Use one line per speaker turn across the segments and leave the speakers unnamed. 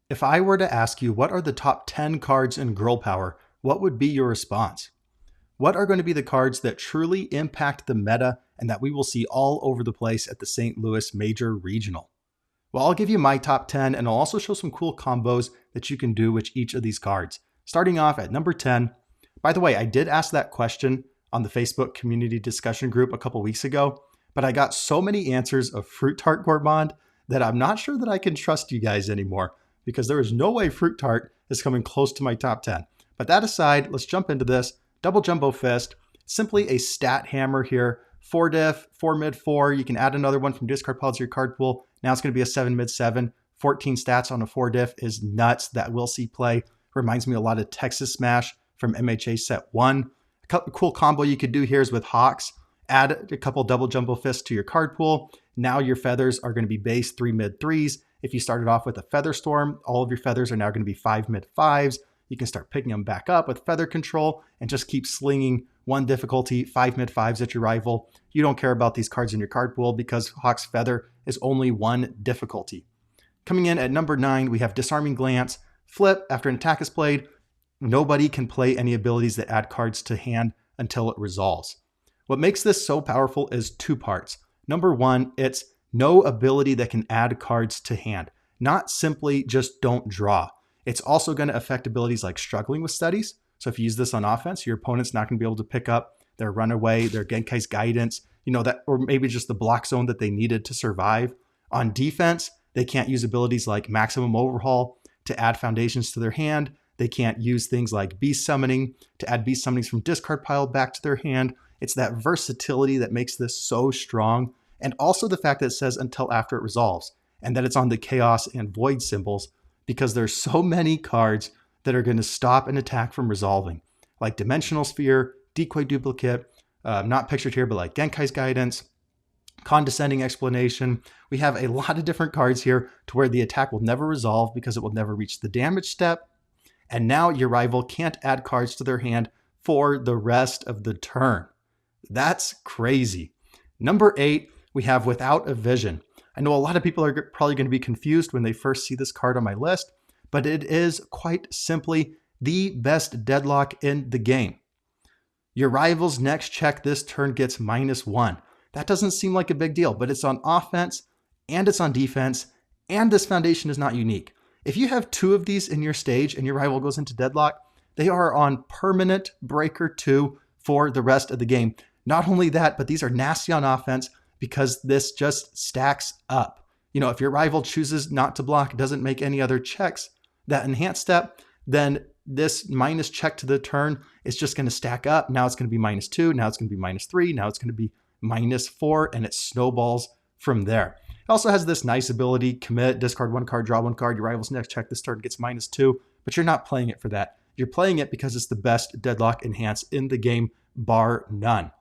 If I were to ask you what are the top 10 cards in Girl Power, what would be your response? What are going to be the cards that truly impact the meta and that we will see all over the place at the St. Louis Major Regional? Well, I'll give you my top 10 and I'll also show some cool combos that you can do with each of these cards. Starting off at number 10. By the way, I did ask that question on the Facebook community discussion group a couple weeks ago, but I got so many answers of Fruit Tart Gourmand that I'm not sure that I can trust you guys anymore, because there is no way Fruit Tart is coming close to my top 10. But that aside, let's jump into this. Double Jumbo Fist, simply a stat hammer here. 4 diff, 4 mid 4. You can add another one from discard pile to your card pool. Now it's going to be a 7 mid 7. 14 stats on a 4 diff is nuts. That will see play. Reminds me a lot of Texas Smash from MHA set 1. A cool combo you could do here is with Hawks. Add a couple Double Jumbo Fists to your card pool. Now your feathers are going to be base 3 mid 3s. If you started off with a Feather Storm, all of your feathers are now going to be 5 mid 5s. You can start picking them back up with Feather Control and just keep slinging 1 difficulty, 5 mid 5s at your rival. You don't care about these cards in your card pool because Hawk's Feather is only 1 difficulty. Coming in at number 9, we have Disarming Glance. Flip, after an attack is played, nobody can play any abilities that add cards to hand until it resolves. What makes this so powerful is 2 parts. Number 1, it's no ability that can add cards to hand. Not simply just don't draw. It's also going to affect abilities like Struggling with Studies. So if you use this on offense, your opponent's not going to be able to pick up their Runaway, their Genkai's Guidance, that, or maybe just the block zone that they needed to survive. On defense, they can't use abilities like Maximum Overhaul to add foundations to their hand. They can't use things like Beast Summoning to add Beast Summonings from discard pile back to their hand. It's that versatility that makes this so strong. And also the fact that it says until after it resolves, and that it's on the Chaos and Void symbols, because there's so many cards that are going to stop an attack from resolving, like Dimensional Sphere, Decoy Duplicate, not pictured here, but like Genkai's Guidance, Condescending Explanation. We have a lot of different cards here to where the attack will never resolve because it will never reach the damage step. And now your rival can't add cards to their hand for the rest of the turn. That's crazy. Number 8, we have Without a Vision. I know a lot of people are probably going to be confused when they first see this card on my list, but it is quite simply the best deadlock in the game. Your rival's next check this turn gets -1. That doesn't seem like a big deal, but it's on offense and it's on defense, and this foundation is not unique. If you have 2 of these in your stage and your rival goes into deadlock, they are on permanent breaker 2 for the rest of the game. Not only that, but these are nasty on offense because this just stacks up. If your rival chooses not to block, doesn't make any other checks, that enhanced step, then this minus check to the turn is just going to stack up. Now it's going to be -2. Now it's going to be -3. Now it's going to be -4, and it snowballs from there. It also has this nice ability, commit, discard 1 card, draw 1 card. Your rival's next check this turn gets -2, but you're not playing it for that. You're playing it because it's the best deadlock enhance in the game, bar none.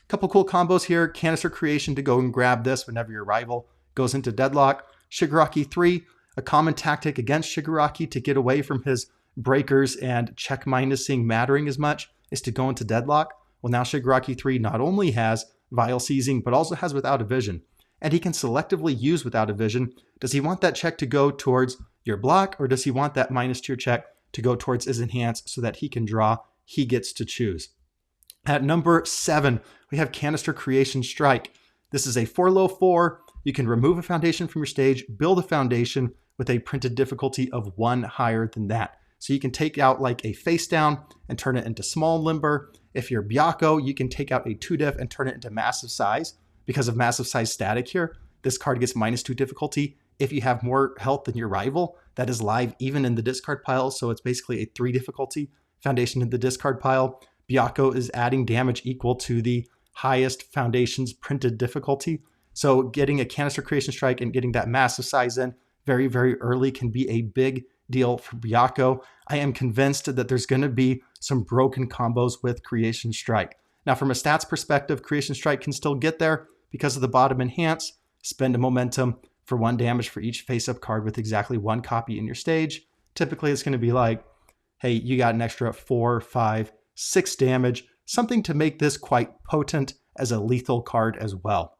Couple cool combos here. Canister Creation to go and grab this whenever your rival goes into deadlock. Shigaraki 3, a common tactic against Shigaraki to get away from his breakers and check minusing mattering as much is to go into deadlock. Well, now Shigaraki 3 not only has Vile Seizing, but also has Without a Vision. And he can selectively use Without a Vision. Does he want that check to go towards your block, or does he want that minus to your check to go towards his enhance so that he can draw? He gets to choose. At number 7, we have Canister Creation Strike. This is a 4-low 4. You can remove a foundation from your stage, build a foundation with a printed difficulty of 1 higher than that. So you can take out like a face down and turn it into small limber. If you're Byakko, you can take out a 2 diff and turn it into massive size. Because of massive size static here, this card gets -2 difficulty. If you have more health than your rival, that is live even in the discard pile. So it's basically a 3 difficulty foundation in the discard pile. Byakko is adding damage equal to the highest foundation's printed difficulty. So getting a Canister Creation Strike and getting that massive size in very, very early can be a big deal for Byakko. I am convinced that there's going to be some broken combos with Creation Strike. Now, from a stats perspective, Creation Strike can still get there because of the bottom enhance. Spend a momentum for 1 damage for each face-up card with exactly 1 copy in your stage. Typically, it's going to be like, hey, you got an extra 4, 5, 6 damage, something to make this quite potent as a lethal card as well.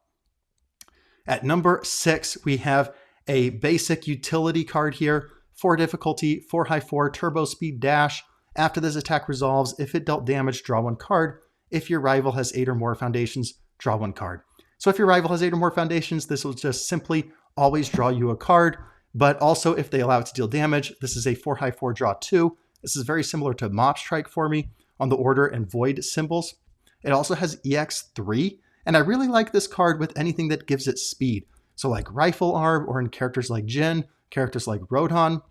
At number 6, we have a basic utility card here, 4 difficulty, 4 high 4, turbo speed dash. After this attack resolves, if it dealt damage, draw 1 card. If your rival has 8 or more foundations, draw 1 card. So if your rival has 8 or more foundations, this will just simply always draw you a card. But also if they allow it to deal damage, this is a 4 high 4, draw 2. This is very similar to Mob Strike for me on the Order and Void symbols. It also has EX3, and I really like this card with anything that gives it speed. So like Rifle Arm, or in characters like Jin, characters like Rodan,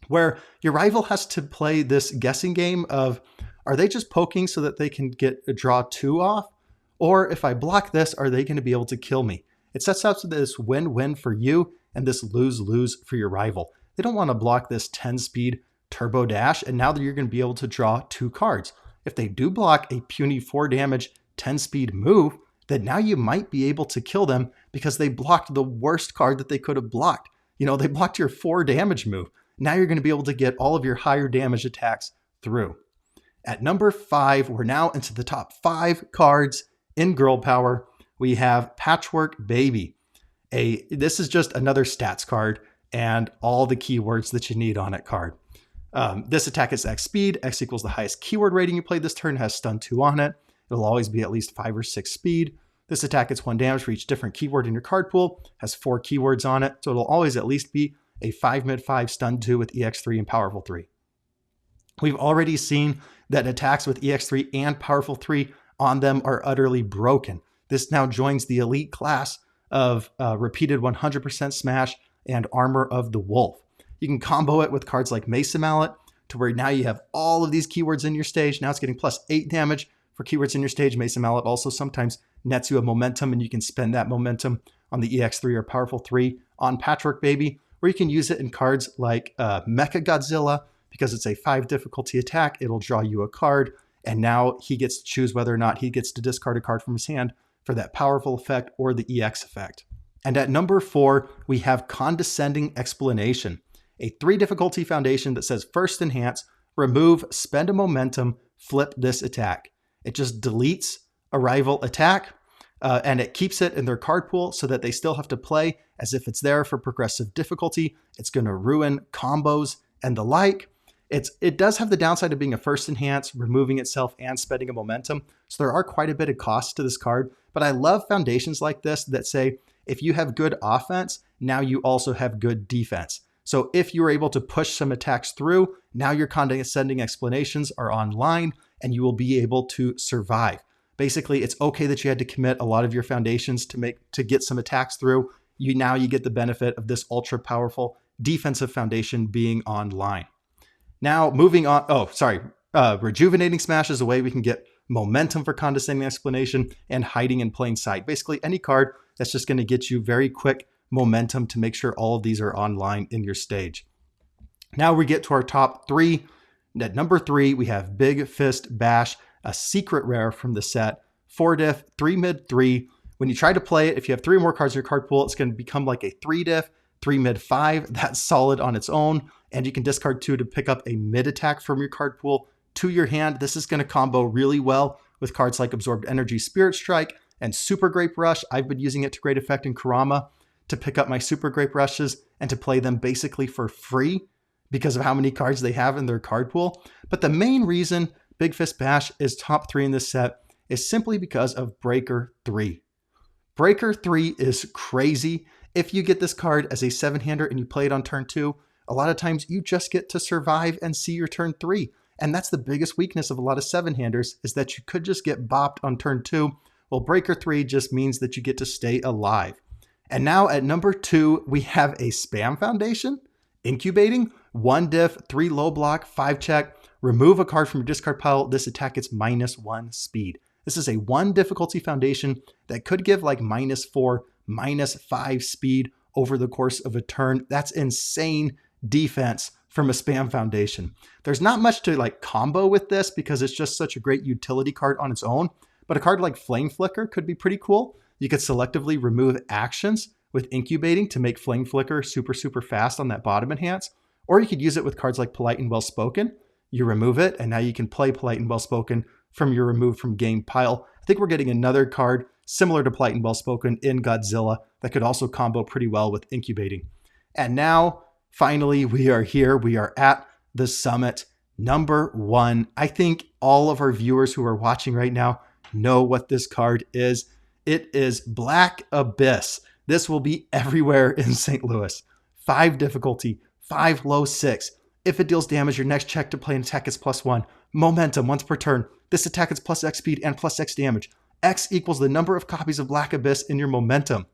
where your rival has to play this guessing game of, are they just poking so that they can get a draw 2 off? Or if I block this, are they going to be able to kill me? It sets up this win-win for you and this lose-lose for your rival. They don't want to block this 10 speed turbo dash, and now that you're going to be able to draw 2 cards. If they do block a puny 4 damage 10 speed move, then now you might be able to kill them because they blocked the worst card that they could have blocked. You know, they blocked your 4 damage move. Now you're going to be able to get all of your higher damage attacks through. At number 5, we're now into the top 5 cards in Girl Power. We have Patchwork Baby. This is just another stats card and all the keywords that you need on it card. This attack is X speed. X equals the highest keyword rating you played this turn, has stun 2 on it. It'll always be at least 5 or 6 speed. This attack gets 1 damage for each different keyword in your card pool, has 4 keywords on it, so it'll always at least be a 5 mid 5 stun 2 with EX3 and powerful 3. We've already seen that attacks with EX3 and powerful 3 on them are utterly broken. This now joins the elite class of repeated 100% smash and Armor of the Wolf. You can combo it with cards like Mesa Mallet to where now you have all of these keywords in your stage. Now it's getting plus 8 damage for keywords in your stage. Mesa Mallet also sometimes nets you a momentum, and you can spend that momentum on the EX3 or powerful 3 on Patchwork Baby, or you can use it in cards like Mecha Godzilla. Because it's a 5 difficulty attack, it'll draw you a card, and now he gets to choose whether or not he gets to discard a card from his hand for that powerful effect or the EX effect. And at number 4, we have Condescending Explanation, a 3 difficulty foundation that says first enhance, remove, spend a momentum, flip this attack. It just deletes a rival attack, and it keeps it in their card pool so that they still have to play as if it's there for progressive difficulty. It's going to ruin combos and the like. It does have the downside of being a first enhance, removing itself, and spending a momentum. So there are quite a bit of costs to this card. But I love foundations like this that say, if you have good offense, now you also have good defense. So if you're able to push some attacks through, now your condescending explanations are online and you will be able to survive. Basically, it's okay that you had to commit a lot of your foundations to get some attacks through. Now you get the benefit of this ultra powerful defensive foundation being online. Now, moving on. Rejuvenating Smash is a way we can get momentum for Condescending Explanation and Hiding in Plain Sight. Basically, any card that's just going to get you very quick momentum to make sure all of these are online in your stage. Now we get to our top 3. At number 3, we have Big Fist Bash, a secret rare from the set. 4 diff, 3 mid, 3. When you try to play it, if you have 3 or more cards in your card pool, it's going to become like a 3 diff, 3 mid, 5. That's solid on its own. And you can discard 2 to pick up a mid attack from your card pool to your hand. This is going to combo really well with cards like Absorbed Energy, Spirit Strike, and Super Grape Rush. I've been using it to great effect in Kurama to pick up my Super Grape Rushes and to play them basically for free because of how many cards they have in their card pool. But the main reason Big Fist Bash is top 3 in this set is simply because of Breaker 3. Breaker 3 is crazy. If you get this card as a 7-hander and you play it on turn 2, a lot of times you just get to survive and see your turn 3. And that's the biggest weakness of a lot of 7-handers, is that you could just get bopped on turn 2. Well, Breaker 3 just means that you get to stay alive. And now at number 2, we have a Spam Foundation, Incubating, 1 diff, 3 low block, 5 check, remove a card from your discard pile. This attack gets -1 speed. This is a 1 difficulty foundation that could give like -4, -5 speed over the course of a turn. That's insane defense from a Spam Foundation. There's not much to like combo with this because it's just such a great utility card on its own, but a card like Flame Flicker could be pretty cool. You could selectively remove actions with Incubating to make Flame Flicker super, super fast on that bottom enhance, or you could use it with cards like Polite and Well Spoken. You remove it, and now you can play Polite and Well Spoken from your removed from game pile. I think we're getting another card similar to Polite and Well Spoken in Godzilla that could also combo pretty well with Incubating. And now Finally, we are here. We are at the summit. Number 1. I think all of our viewers who are watching right now know what this card is. It is Black Abyss. This will be everywhere in St. Louis. 5 difficulty, 5 low 6. If it deals damage, your next check to play an attack is +1. Momentum, once per turn. This attack is plus X speed and plus X damage. X equals the number of copies of Black Abyss in your momentum.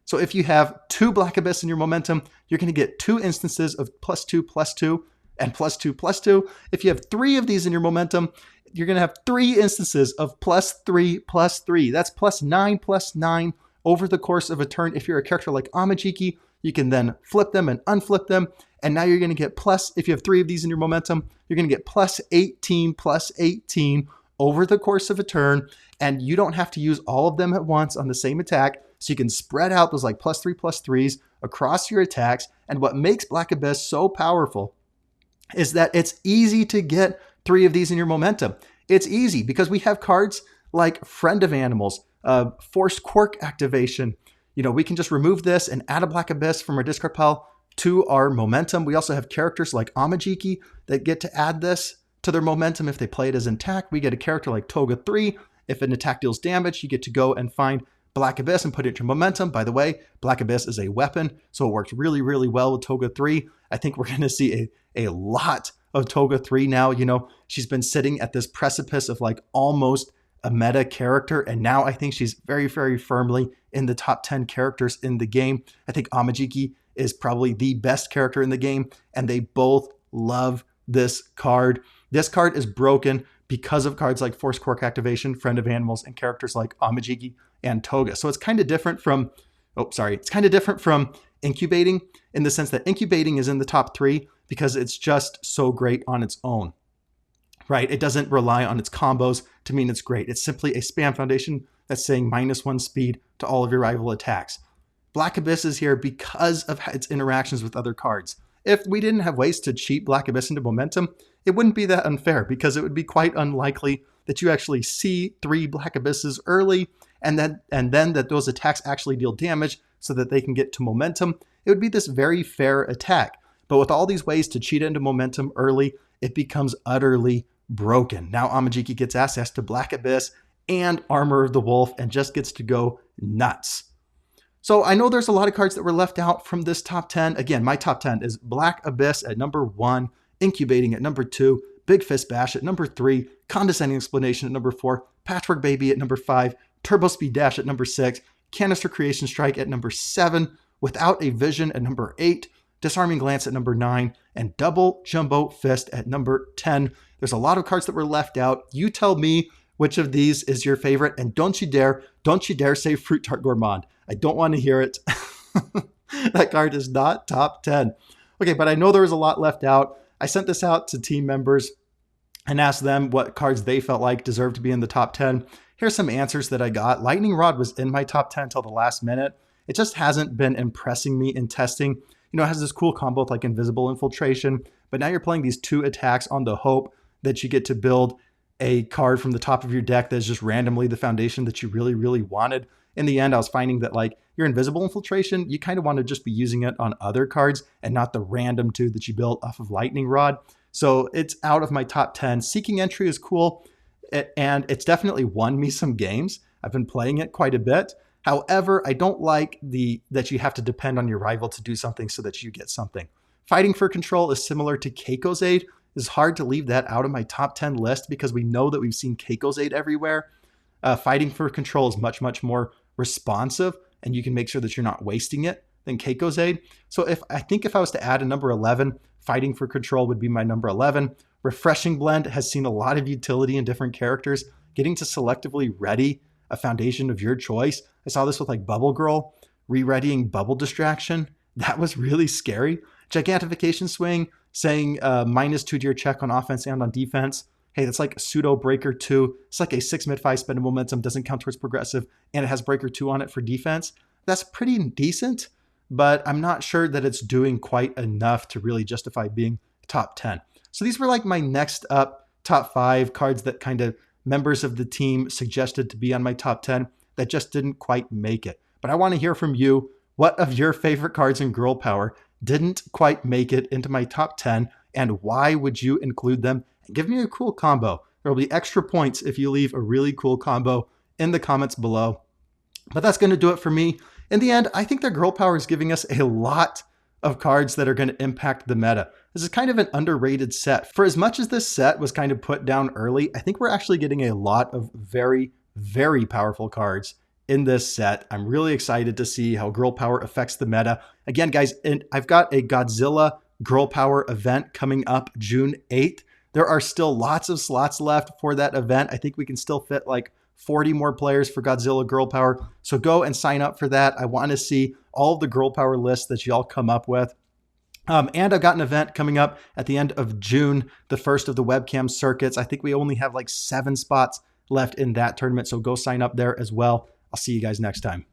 So if you have 2 Black Abyss in your momentum, you're going to get 2 instances of +2/+2 and +2/+2. If you have 3 of these in your momentum, you're going to have 3 instances of +3/+3. That's +9/+9 over the course of a turn. If you're a character like Amajiki, you can then flip them and unflip them. And now you're going to get if you have 3 of these in your momentum, you're going to get +18/+18 over the course of a turn. And you don't have to use all of them at once on the same attack. So you can spread out those like +3/+3s across your attacks. And what makes Black Abyss so powerful is that it's easy to get 3 of these in your momentum. It's easy because we have cards like Friend of Animals, Forced Quirk activation. We can just remove this and add a Black Abyss from our discard pile to our momentum. We also have characters like Amajiki that get to add this to their momentum if they play it as an attack. We get a character like Toga 3. If an attack deals damage, you get to go and find Black Abyss and put it into momentum. By the way, Black Abyss is a weapon, so it works really, really well with Toga 3. I think we're going to see a lot of Toga 3 now. She's been sitting at this precipice of like almost a meta character, and now I think she's very, very firmly in the top 10 characters in the game. I think Amajiki is probably the best character in the game, and they both love this card. This card is broken because of cards like Force Quirk activation, Friend of Animals, and characters like Amajiki and Toga. So it's kind of different from, Incubating in the sense that Incubating is in the top 3 because it's just so great on its own, right? It doesn't rely on its combos to mean it's great. It's simply a spam foundation that's saying -1 speed to all of your rival attacks. Black Abyss is here because of its interactions with other cards. If we didn't have ways to cheat Black Abyss into momentum, it wouldn't be that unfair because it would be quite unlikely that you actually see 3 Black Abysses early and then that those attacks actually deal damage so that they can get to momentum. It would be this very fair attack. But with all these ways to cheat into momentum early, it becomes utterly broken. Now Amajiki gets access to Black Abyss and Armor of the Wolf and just gets to go nuts. So I know there's a lot of cards that were left out from this top 10. Again, my top 10 is Black Abyss at number 1, Incubating at number 2, Big Fist Bash at number 3, Condescending Explanation at number 4, Patchwork Baby at number 5, Turbo Speed Dash at number 6, Canister Creation Strike at number 7, Without a Vision at number 8, Disarming Glance at number 9, and Double Jumbo Fist at number 10. There's a lot of cards that were left out. You tell me which of these is your favorite, and don't you dare say Fruit Tart Gourmand. I don't want to hear it. That card is not top 10. Okay, but I know there was a lot left out. I sent this out to team members and asked them what cards they felt like deserved to be in the top 10. Here's some answers that I got. Lightning Rod was in my top 10 until the last minute. It just hasn't been impressing me in testing. It has this cool combo with like Invisible Infiltration, but now you're playing these 2 attacks on the hope that you get to build a card from the top of your deck that is just randomly the foundation that you really, really wanted. In the end, I was finding that like your Invisible Infiltration, you kind of want to just be using it on other cards and not the random 2 that you built off of Lightning Rod. So it's out of my top 10. Seeking Entry is cool, and it's definitely won me some games. I've been playing it quite a bit. However, I don't like that you have to depend on your rival to do something so that you get something. Fighting for Control is similar to Keiko's Aid. It's hard to leave that out of my top 10 list because we know that we've seen Keiko's Aid everywhere. Fighting for Control is much, much more responsive, and you can make sure that you're not wasting it than Keiko's Aid. So if I was to add a number 11, Fighting for Control would be my number 11. Refreshing Blend has seen a lot of utility in different characters. Getting to selectively ready a foundation of your choice. I saw this with like Bubble Girl, re-readying Bubble Distraction. That was really scary. Gigantification Swing, saying -2 to your check on offense and on defense. Hey, that's like Pseudo Breaker 2. It's like a 6 mid-5 spend momentum, doesn't count towards progressive, and it has Breaker 2 on it for defense. That's pretty decent, but I'm not sure that it's doing quite enough to really justify being top 10. So these were like my next up top 5 cards that kind of members of the team suggested to be on my top 10 that just didn't quite make it. But I want to hear from you. What of your favorite cards in Girl Power didn't quite make it into my top 10, and why would you include them? Give me a cool combo. There will be extra points if you leave a really cool combo in the comments below. But that's going to do it for me. In the end, I think their Girl Power is giving us a lot of cards that are going to impact the meta. This is kind of an underrated set. For as much as this set was kind of put down early, I think we're actually getting a lot of very, very powerful cards in this set. I'm really excited to see how Girl Power affects the meta. Again, guys, I've got a Godzilla Girl Power event coming up June 8th. There are still lots of slots left for that event. I think we can still fit like 40 more players for Godzilla Girl Power. So go and sign up for that. I want to see all of the Girl Power lists that y'all come up with. And I've got an event coming up at the end of June, the first of the webcam circuits. I think we only have like 7 spots left in that tournament. So go sign up there as well. I'll see you guys next time.